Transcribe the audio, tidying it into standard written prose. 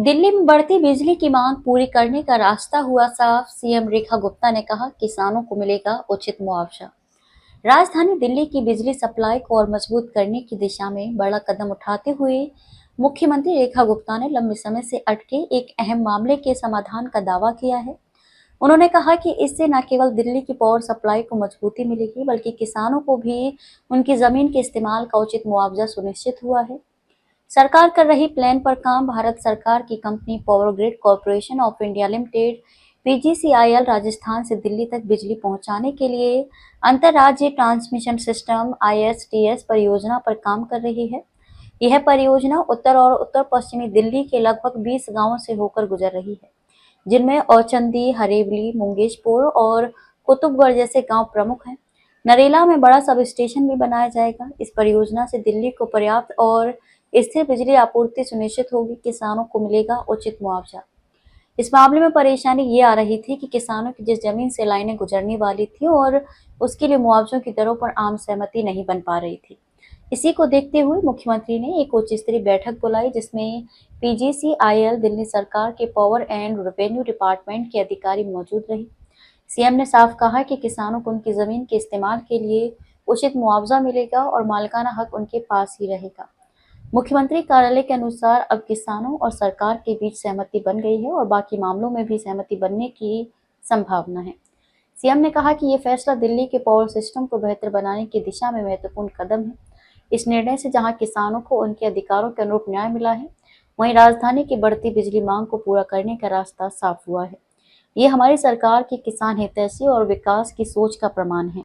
दिल्ली में बढ़ती बिजली की मांग पूरी करने का रास्ता हुआ साफ। सीएम रेखा गुप्ता ने कहा, किसानों को मिलेगा उचित मुआवजा। राजधानी दिल्ली की बिजली सप्लाई को और मजबूत करने की दिशा में बड़ा कदम उठाते हुए मुख्यमंत्री रेखा गुप्ता ने लंबे समय से अटके एक अहम मामले के समाधान का दावा किया है। उन्होंने कहा कि इससे न केवल दिल्ली की पावर सप्लाई को मजबूती मिलेगी, बल्कि किसानों को भी उनकी जमीन के इस्तेमाल का उचित मुआवजा सुनिश्चित हुआ है। सरकार कर रही प्लान पर काम। भारत सरकार की company power grid corporation of India limited PGCIL Rajasthan से दिल्ली तक बिजली पहुंचाने के लिए अंतरराज्यीय ट्रांसमिशन सिस्टम आईएसटीएस परियोजना पर काम कर रही है। यह परियोजना उत्तर और उत्तर पश्चिमी दिल्ली के लगभग 20 गांवों से होकर गुजर रही है, जिनमें औचंदी, हरेवली, मुंगेशपुर और कुतुबगढ़ जैसे गांव प्रमुख हैं। नरेला में बड़ा सब स्टेशन भी बनाया जाएगा। इस परियोजना से दिल्ली को पर्याप्त और स्थिर बिजली आपूर्ति सुनिश्चित होगी। किसानों को मिलेगा उचित मुआवजा। इस मामले में परेशानी ये आ रही थी कि किसानों की जिस जमीन से लाइनें गुजरने वाली थी और उसके लिए मुआवजों की दरों पर आम सहमति नहीं बन पा रही थी। इसी को देखते हुए मुख्यमंत्री ने एक उच्च स्तरीय बैठक बुलाई, जिसमें पीजीसीआईएल, दिल्ली सरकार के पावर एंड रेवेन्यू डिपार्टमेंट के अधिकारी मौजूद रहे। सीएम ने साफ कहा कि किसानों को उनकी जमीन के इस्तेमाल के लिए उचित मुआवजा मिलेगा और मालिकाना हक उनके पास ही रहेगा। मुख्यमंत्री कार्यालय के अनुसार अब किसानों और सरकार के बीच सहमति बन गई है और बाकी मामलों में भी सहमति बनने की संभावना है। सीएम ने कहा कि ये फैसला दिल्ली के पावर सिस्टम को बेहतर बनाने की दिशा में महत्वपूर्ण कदम है। इस निर्णय से जहां किसानों को उनके अधिकारों के अनुरूप न्याय मिला है, वहीं राजधानी की बढ़ती बिजली मांग को पूरा करने का रास्ता साफ हुआ है। ये हमारी सरकार की किसान हितैषी और विकास की सोच का प्रमाण है।